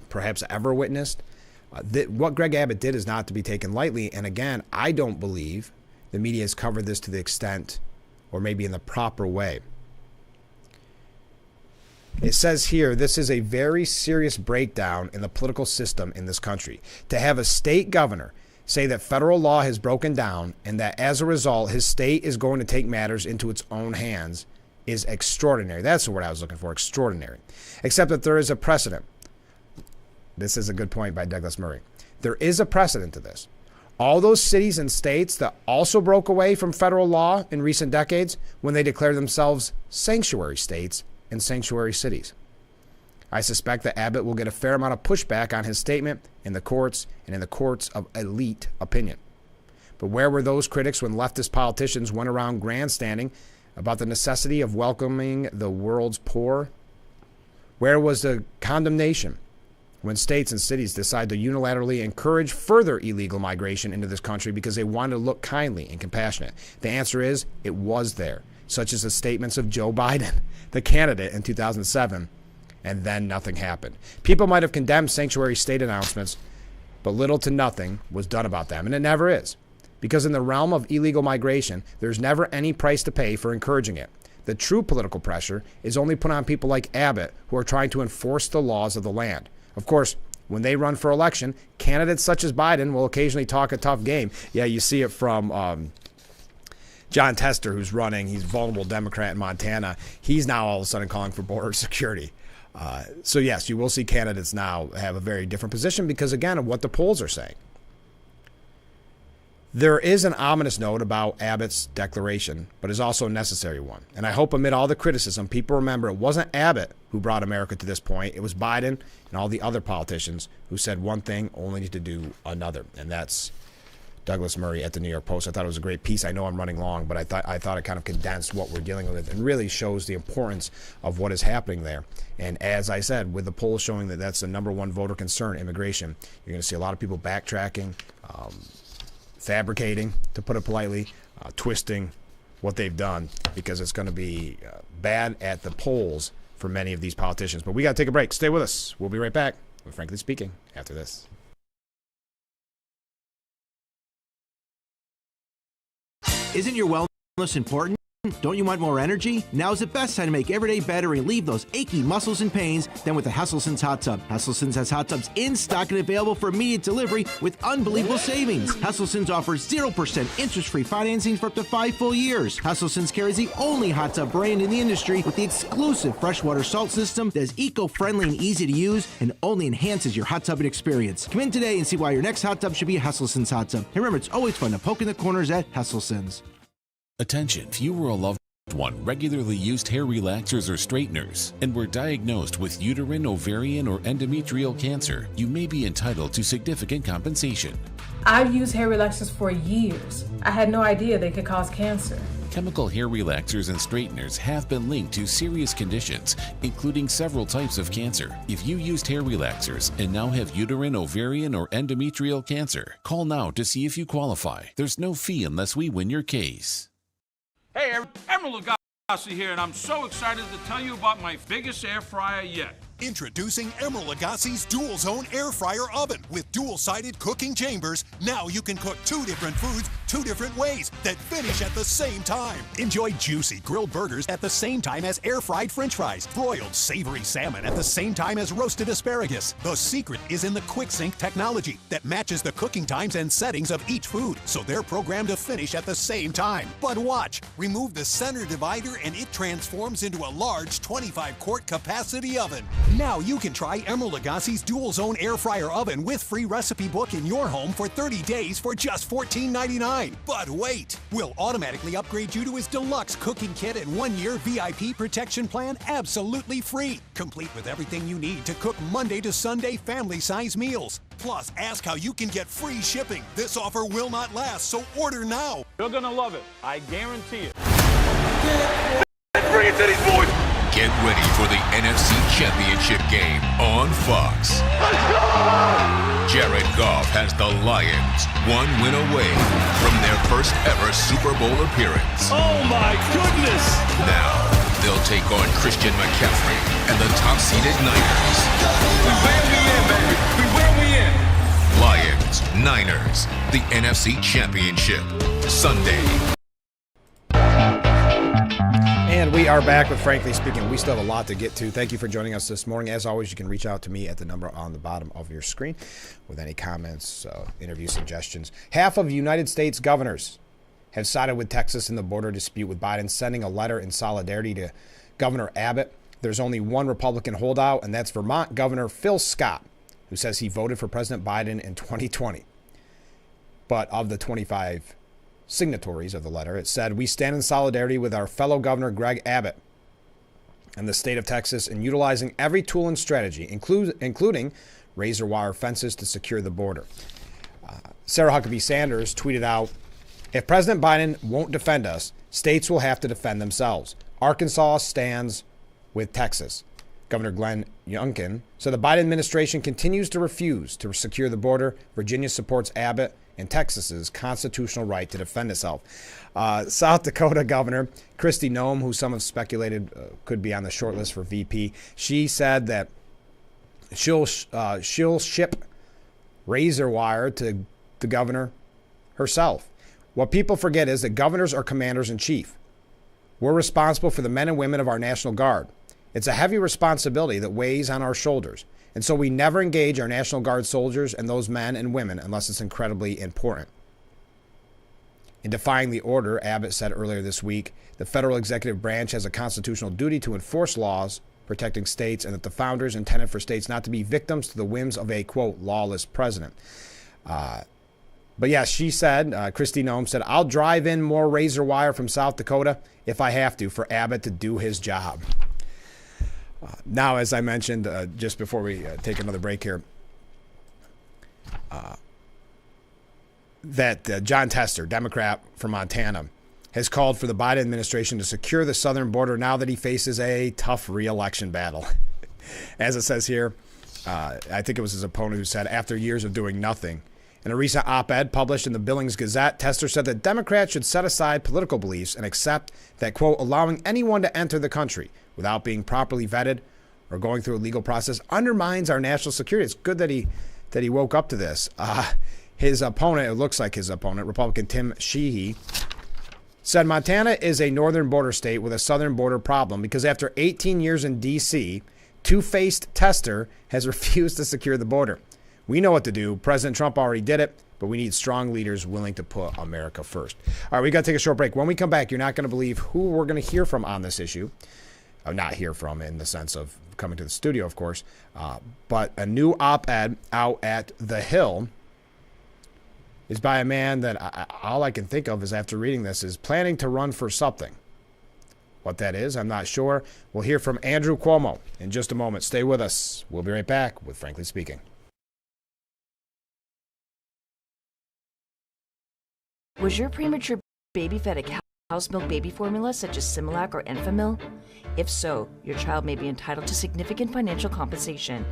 perhaps ever witnessed. What Greg Abbott did is not to be taken lightly, and again, I don't believe the media has covered this to the extent or maybe in the proper way. It says here, this is a very serious breakdown in the political system in this country. To have a state governor say that federal law has broken down and that as a result his state is going to take matters into its own hands is extraordinary. That's the word I was looking for, extraordinary. Except that there is a precedent. This is a good point by Douglas Murray. There is a precedent to this. All those cities and states that also broke away from federal law in recent decades when they declared themselves sanctuary states and sanctuary cities. I suspect that Abbott will get a fair amount of pushback on his statement in the courts and in the courts of elite opinion. But where were those critics when leftist politicians went around grandstanding about the necessity of welcoming the world's poor? Where was the condemnation when states and cities decide to unilaterally encourage further illegal migration into this country because they wanted to look kindly and compassionate? The answer is, it was there, such as the statements of Joe Biden, the candidate in 2007, and then nothing happened. People might have condemned sanctuary state announcements, but little to nothing was done about them, and it never is. Because in the realm of illegal migration, there's never any price to pay for encouraging it. The true political pressure is only put on people like Abbott, who are trying to enforce the laws of the land. Of course, when they run for election, candidates such as Biden will occasionally talk a tough game. Yeah, you see it from John Tester, who's running, he's a vulnerable Democrat in Montana. He's now all of a sudden calling for border security. So yes, you will see candidates now have a very different position because, again, of what the polls are saying. There is an ominous note about Abbott's declaration, but is also a necessary one. And I hope amid all the criticism, people remember it wasn't Abbott who brought America to this point. It was Biden and all the other politicians who said one thing only to do another. And that's Douglas Murray at the New York Post. I thought it was a great piece. I know I'm running long, but I thought it kind of condensed what we're dealing with and really shows the importance of what is happening there. And as I said, with the polls showing that that's the number one voter concern, immigration, you're going to see a lot of people backtracking, fabricating, to put it politely, twisting what they've done because it's going to be bad at the polls for many of these politicians. But we got to take a break. Stay with us. We'll be right back with Frankly Speaking after this. Isn't your wellness important? Don't you want more energy? Now's the best time to make every day better and relieve those achy muscles and pains than with the Hesselsen's Hot Tub. Hesselsen's has hot tubs in stock and available for immediate delivery with unbelievable savings. Hesselsen's offers 0% interest-free financing for up to 5 full years. Hesselsen's carries the only hot tub brand in the industry with the exclusive freshwater salt system that is eco-friendly and easy to use and only enhances your hot tubbing experience. Come in today and see why your next hot tub should be a Hesselsen's hot tub. And remember, it's always fun to poke in the corners at Hesselsen's. Attention, if you or a loved one regularly used hair relaxers or straighteners and were diagnosed with uterine, ovarian, or endometrial cancer, you may be entitled to significant compensation. I've used hair relaxers for years. I had no idea they could cause cancer. Chemical hair relaxers and straighteners have been linked to serious conditions, including several types of cancer. If you used hair relaxers and now have uterine, ovarian, or endometrial cancer, call now to see if you qualify. There's no fee unless we win your case. Hey, Emerald Lagasse here, and I'm so excited to tell you about my biggest air fryer yet. Introducing Emerald Lagasse's Dual Zone Air Fryer Oven with dual-sided cooking chambers. Now you can cook 2 different foods 2 different ways that finish at the same time. Enjoy juicy grilled burgers at the same time as air-fried French fries. Broiled savory salmon at the same time as roasted asparagus. The secret is in the QuickSync technology that matches the cooking times and settings of each food, so they're programmed to finish at the same time. But watch, remove the center divider and it transforms into a large 25-quart capacity oven. Now you can try Emerald Lagasse's Dual Zone Air Fryer Oven with free recipe book in your home for 30 days for just $14.99. But wait, we'll automatically upgrade you to his deluxe cooking kit and 1-year VIP protection plan absolutely free, complete with everything you need to cook Monday to Sunday family-size meals. Plus, ask how you can get free shipping. This offer will not last, so order now. You're gonna love it. I guarantee it. Bring it to these boys. Get ready for the NFC Championship game on Fox. Let's go! Jared Goff has the Lions 1 win away from their first ever Super Bowl appearance. Oh my goodness! Now, they'll take on Christian McCaffrey and the top-seeded Niners. We where we in, baby. We where we in. Lions, Niners, the NFC Championship, Sunday. And we are back with Frankly Speaking. We still have a lot to get to. Thank you for joining us this morning. As always, you can reach out to me at the number on the bottom of your screen with any comments, interview suggestions. Half of United States governors have sided with Texas in the border dispute with Biden, sending a letter in solidarity to Governor Abbott. There's only one Republican holdout, and that's Vermont Governor Phil Scott, who says he voted for President Biden in 2020. But of the 25 signatories of the letter, it said, "We stand in solidarity with our fellow Governor Greg Abbott and the state of Texas in utilizing every tool and strategy, including razor wire fences to secure the border." Sarah Huckabee Sanders tweeted out, "If President Biden won't defend us, states will have to defend themselves. Arkansas stands with Texas." Governor Glenn Youngkin said the Biden administration continues to refuse to secure the border. Virginia supports Abbott and Texas's constitutional right to defend itself. South Dakota Governor Kristi Noem, who some have speculated could be on the short list for VP, she said that she'll ship razor wire to the governor herself. What people forget is that governors are commanders-in-chief. We're responsible for the men and women of our National Guard. It's a heavy responsibility that weighs on our shoulders. And so we never engage our National Guard soldiers and those men and women unless it's incredibly important. In defying the order, Abbott said earlier this week, the federal executive branch has a constitutional duty to enforce laws protecting states and that the founders intended for states not to be victims to the whims of a, quote, lawless president. But yeah, she said, Kristi Noem said, I'll drive in more razor wire from South Dakota if I have to for Abbott to do his job. Now, as I mentioned just before we take another break here, that John Tester, Democrat from Montana, has called for the Biden administration to secure the southern border now that he faces a tough re-election battle. As it says here, I think it was his opponent who said, after years of doing nothing. In a recent op-ed published in the Billings Gazette, Tester said that Democrats should set aside political beliefs and accept that, quote, allowing anyone to enter the country without being properly vetted or going through a legal process undermines our national security. It's good that he woke up to this. His opponent, it looks like his opponent, Republican Tim Sheehy, said Montana is a northern border state with a southern border problem because after 18 years in D.C., two-faced Tester has refused to secure the border. We know what to do. President Trump already did it, but we need strong leaders willing to put America first. All right, we got to take a short break. When we come back, you're not going to believe who we're going to hear from on this issue. Not hear from in the sense of coming to the studio, of course, but a new op-ed out at The Hill is by a man that all I can think of is after reading this is planning to run for something. What that is, I'm not sure. We'll hear from Andrew Cuomo in just a moment. Stay with us. We'll be right back with Frankly Speaking. Was your premature baby fed a cow's milk baby formula such as Similac or Enfamil? If so, your child may be entitled to significant financial compensation.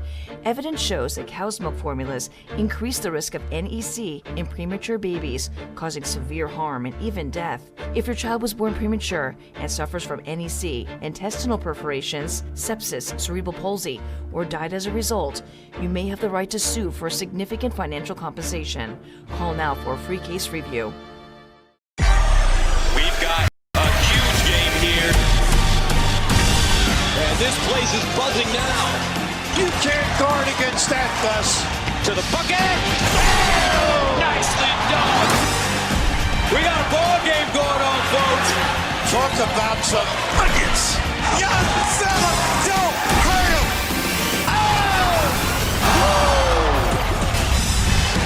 Evidence shows that cow's milk formulas increase the risk of NEC in premature babies, causing severe harm and even death. If your child was born premature and suffers from NEC, intestinal perforations, sepsis, cerebral palsy, or died as a result, you may have the right to sue for significant financial compensation. Call now for a free case review. We've got a huge game here. And this place is buzzing now. You can't guard against that, Gus. To the bucket. Oh! Nicely done. We got a ball game going on, folks. Talk about some buckets. Young fella, don't hurt him. Oh!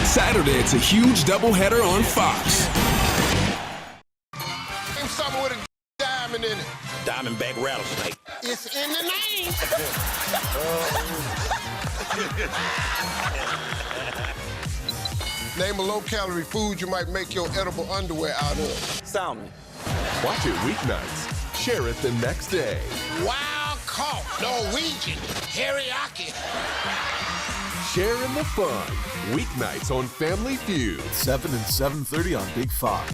Saturday, it's a huge doubleheader on Fox. Something with a diamond in it. Diamondback rattlesnake. It's in the name. Name a low-calorie food you might make your edible underwear out of. Salmon. Watch it weeknights. Share it the next day. Wild caught Norwegian teriyaki. Share in the fun. Weeknights on Family Feud. 7 and 7:30 on Big Fox.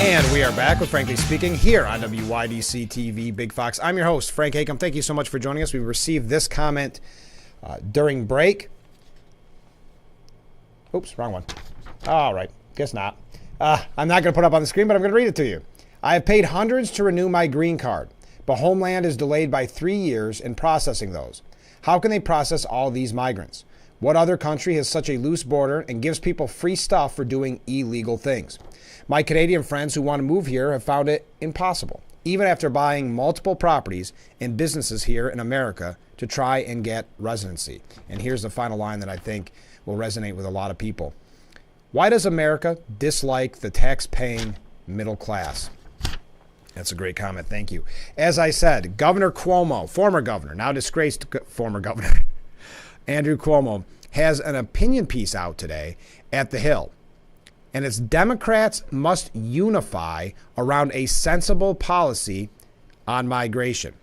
And we are back with Frankly Speaking here on WYDC TV Big Fox. I'm your host, Frank Hakem. Thank you so much for joining us. We received this comment during break. Oops, wrong one. All right, guess not. I'm not going to put it up on the screen, but I'm going to read it to you. I have paid hundreds to renew my green card, but Homeland is delayed by 3 years in processing those. How can they process all these migrants? What other country has such a loose border and gives people free stuff for doing illegal things? My Canadian friends who want to move here have found it impossible, even after buying multiple properties and businesses here in America to try and get residency. And here's the final line that I think will resonate with a lot of people. Why does America dislike the tax-paying middle class? That's a great comment. Thank you. As I said, Governor Cuomo, former governor, now disgraced former governor, Andrew Cuomo, has an opinion piece out today at The Hill. And it's Democrats must unify around a sensible policy on migration.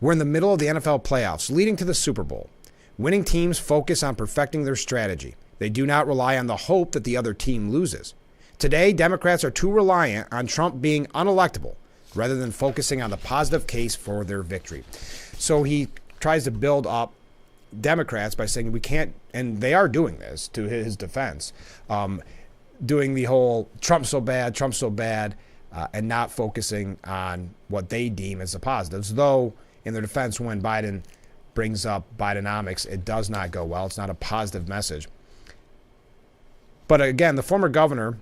We're in the middle of the NFL playoffs, leading to the Super Bowl. Winning teams focus on perfecting their strategy. They do not rely on the hope that the other team loses. Today, Democrats are too reliant on Trump being unelectable rather than focusing on the positive case for their victory. So he tries to build up Democrats by saying we can't, and they are doing this to his defense, doing the whole Trump's so bad, and not focusing on what they deem as the positives. Though in their defense when Biden brings up Bidenomics. It does not go well. It's not a positive message. But again, the former governor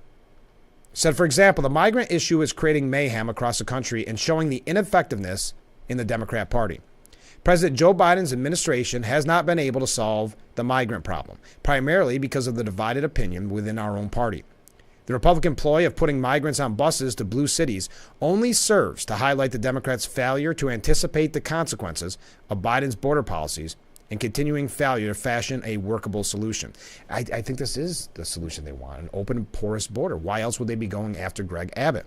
said, for example, the migrant issue is creating mayhem across the country and showing the ineffectiveness in the Democrat Party. President Joe Biden's administration has not been able to solve the migrant problem, primarily because of the divided opinion within our own party. The Republican ploy of putting migrants on buses to blue cities only serves to highlight the Democrats' failure to anticipate the consequences of Biden's border policies and continuing failure to fashion a workable solution. I think this is the solution they want, an open and porous border. Why else would they be going after Greg Abbott?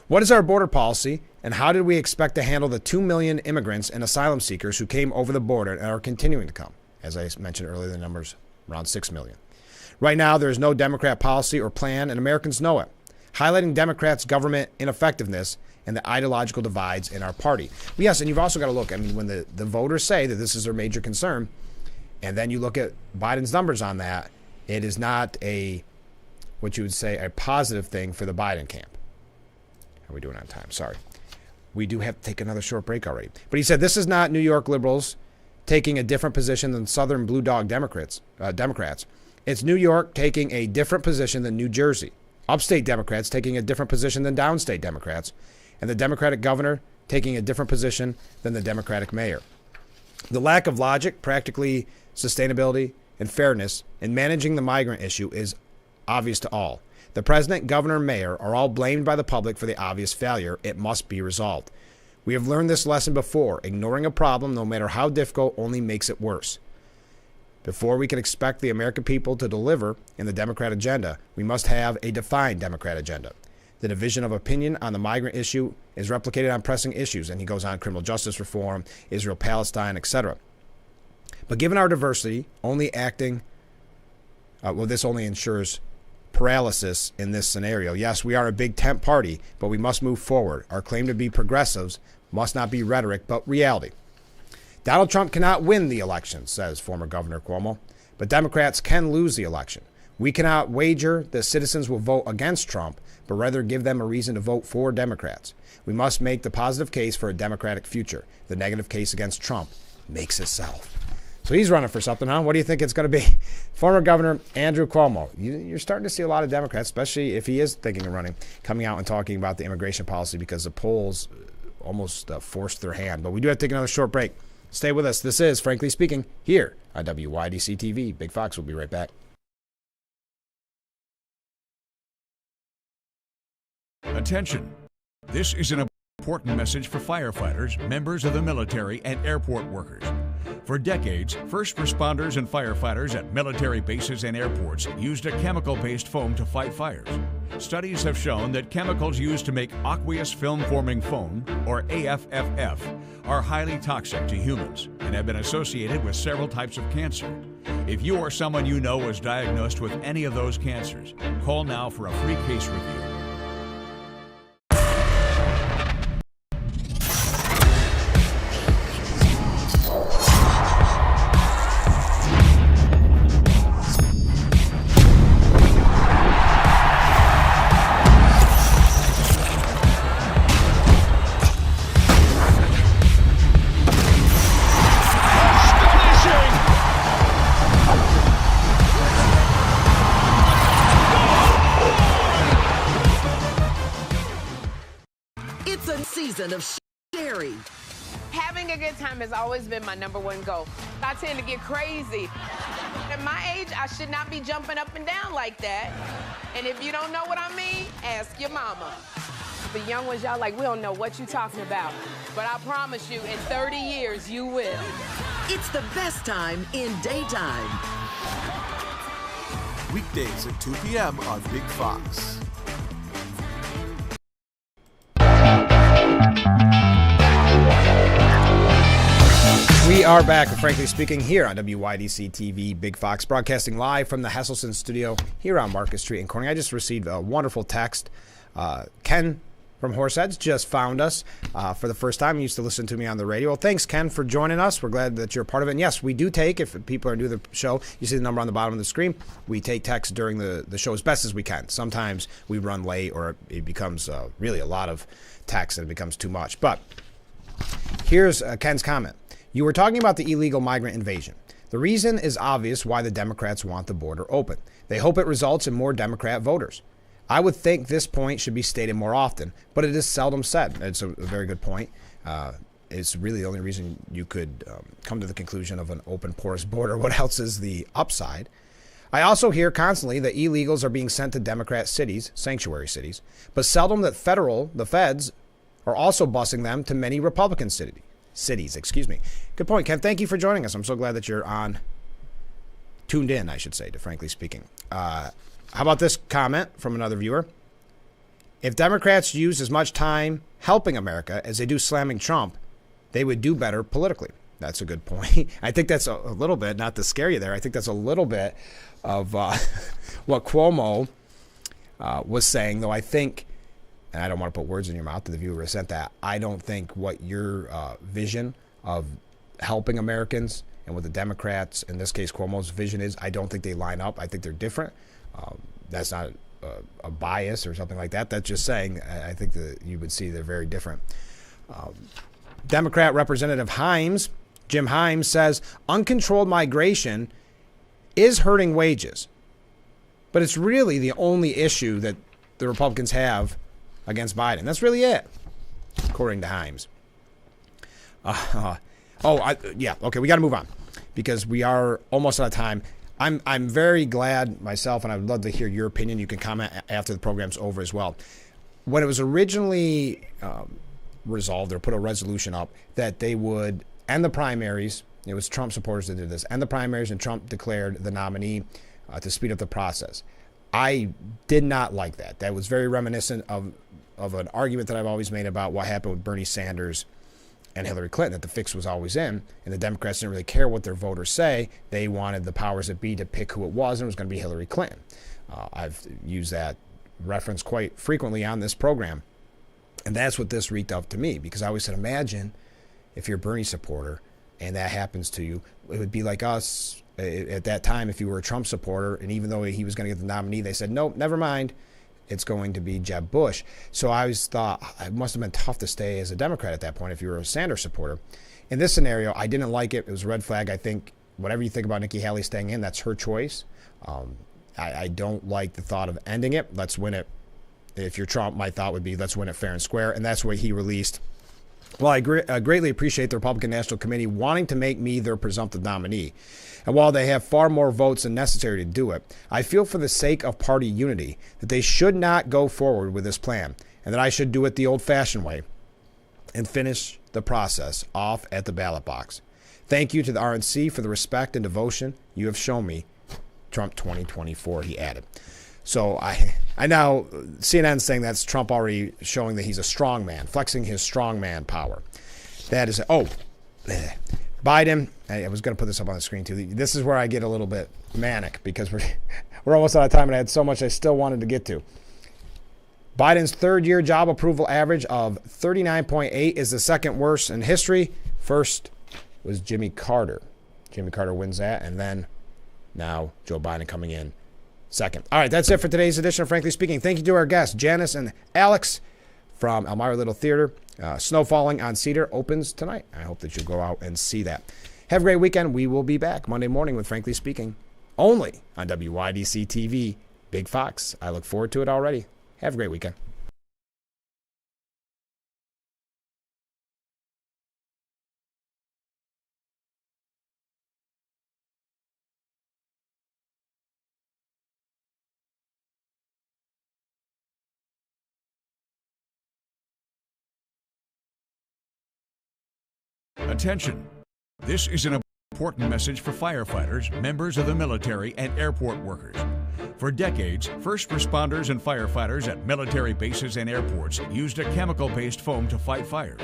What is our border policy, and how did we expect to handle the 2 million immigrants and asylum seekers who came over the border and are continuing to come? As I mentioned earlier, the number's around 6 million. Right now, there is no Democrat policy or plan, and Americans know it, highlighting Democrats' government ineffectiveness and the ideological divides in our party. But yes, and you've also got to look, I mean, when the voters say that this is their major concern, and then you look at Biden's numbers on that, it is not what you would say, a positive thing for the Biden camp. How are we doing on time? Sorry. We do have to take another short break already. But he said this is not New York liberals taking a different position than Southern blue dog Democrats. It's New York taking a different position than New Jersey. Upstate Democrats taking a different position than downstate Democrats. And the Democratic governor taking a different position than the Democratic mayor. The lack of logic, practically sustainability, and fairness in managing the migrant issue is obvious to all. The president, governor, and mayor are all blamed by the public for the obvious failure. It must be resolved. We have learned this lesson before. Ignoring a problem, no matter how difficult, only makes it worse. Before we can expect the American people to deliver in the Democrat agenda, we must have a defined Democrat agenda. The division of opinion on the migrant issue is replicated on pressing issues, and he goes on criminal justice reform, Israel-Palestine, etc. But given our diversity, this only ensures paralysis in this scenario. Yes, we are a big tent party, but we must move forward. Our claim to be progressives must not be rhetoric, but reality. Donald Trump cannot win the election, says former Governor Cuomo, but Democrats can lose the election. We cannot wager that citizens will vote against Trump, but rather give them a reason to vote for Democrats. We must make the positive case for a Democratic future. The negative case against Trump makes itself. So he's running for something, huh? What do you think it's going to be? Former Governor Andrew Cuomo. You're starting to see a lot of Democrats, especially if he is thinking of running, coming out and talking about the immigration policy because the polls almost forced their hand. But we do have to take another short break. Stay with us. This is Frankly Speaking here on WYDC TV. Big Fox will be right back. Attention. This is an important message for firefighters, members of the military, and airport workers. For decades, first responders and firefighters at military bases and airports used a chemical-based foam to fight fires. Studies have shown that chemicals used to make aqueous film-forming foam, or AFFF, are highly toxic to humans and have been associated with several types of cancer. If you or someone you know was diagnosed with any of those cancers, call now for a free case review. Of sharing. Having a good time has always been my #1 goal. I tend to get crazy. At my age, I should not be jumping up and down like that. And if you don't know what I mean, ask your mama. The young ones, y'all like, we don't know what you're talking about. But I promise you, in 30 years, you will. It's the best time in daytime. Weekdays at 2 p.m. on Big Fox. We are back with Frankly Speaking here on WYDC TV, Big Fox, broadcasting live from the Hesselson studio here on Market Street in Corning. I just received a wonderful text. Ken from Horseheads just found us for the first time. He used to listen to me on the radio. Well, thanks, Ken, for joining us. We're glad that you're a part of it. And yes, we do take, if people are new to the show, you see the number on the bottom of the screen. We take texts during the show as best as we can. Sometimes we run late or it becomes really a lot of text and it becomes too much. But Here's Ken's comment. You were talking about the illegal migrant invasion. The reason is obvious why the Democrats want the border open. They hope it results in more Democrat voters. I would think this point should be stated more often, but it is seldom said. It's a very good point. It's really the only reason you could come to the conclusion of an open, porous border. What else is the upside? I also hear constantly that illegals are being sent to Democrat cities, sanctuary cities, but seldom that the feds, are also busing them to many Republican cities. Excuse me. Good point, Ken. Thank you for joining us. I'm so glad that you're tuned in, I should say, to Frankly Speaking. How about this comment from another viewer? If Democrats used as much time helping America as they do slamming Trump, they would do better politically. That's a good point. I think that's a little bit, not to scare you there, I think that's a little bit of what Cuomo was saying, though I think, and I don't want to put words in your mouth to the viewer who sent that, I don't think what your vision of helping Americans and what the Democrats, in this case Cuomo's vision is, I don't think they line up. I think they're different. That's not a bias or something like that. That's just saying I think that you would see they're very different. Democrat Representative Jim Himes, says uncontrolled migration is hurting wages, but it's really the only issue that the Republicans have against Biden. That's really it, according to Himes. Okay, we got to move on because we are almost out of time. I'm very glad myself, and I would love to hear your opinion. You can comment after the program's over as well. When it was originally resolved or put a resolution up that they would end the primaries, it was Trump supporters that did this, end the primaries, and Trump declared the nominee to speed up the process. I did not like that. That was very reminiscent of an argument that I've always made about what happened with Bernie Sanders and Hillary Clinton, that the fix was always in, and the Democrats didn't really care what their voters say. They wanted the powers that be to pick who it was, and it was going to be Hillary Clinton. I've used that reference quite frequently on this program, and that's what this reeked of to me, because I always said, imagine if you're a Bernie supporter and that happens to you. It would be like us at that time if you were a Trump supporter, and even though he was going to get the nominee, they said, nope, never mind. It's going to be Jeb Bush. So I always thought it must have been tough to stay as a Democrat at that point if you were a Sanders supporter. In this scenario, I didn't like it. It was a red flag. I think whatever you think about Nikki Haley staying in, that's her choice. I don't like the thought of ending it. Let's win it. If you're Trump, my thought would be let's win it fair and square. And that's what he released. Well, I greatly appreciate the Republican National Committee wanting to make me their presumptive nominee. And while they have far more votes than necessary to do it, I feel for the sake of party unity that they should not go forward with this plan, and that I should do it the old-fashioned way and finish the process off at the ballot box. Thank you to the RNC for the respect and devotion you have shown me. Trump 2024, he added. So I now, CNN's saying that's Trump already showing that he's a strong man, flexing his strong man power. That is, Biden, I was going to put this up on the screen too. This is where I get a little bit manic because we're almost out of time and I had so much I still wanted to get to. Biden's third-year job approval average of 39.8 is the second worst in history. First was Jimmy Carter. Jimmy Carter wins that, and then now Joe Biden coming in second. All right, that's it for today's edition of Frankly Speaking. Thank you to our guests, Janice and Alex from Elmira Little Theater. Snow Falling on Cedar opens tonight. I hope that you'll go out and see that. Have a great weekend. We will be back Monday morning with Frankly Speaking, only on WYDC TV, Big Fox. I look forward to it already. Have a great weekend. Attention. This is an important message for firefighters, members of the military, and airport workers. For decades, first responders and firefighters at military bases and airports used a chemical-based foam to fight fires.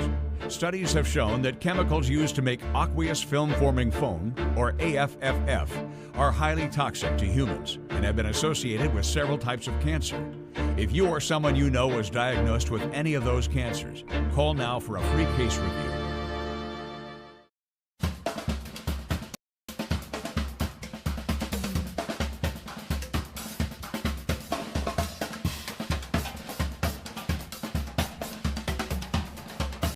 Studies have shown that chemicals used to make aqueous film-forming foam, or AFFF, are highly toxic to humans and have been associated with several types of cancer. If you or someone you know was diagnosed with any of those cancers, call now for a free case review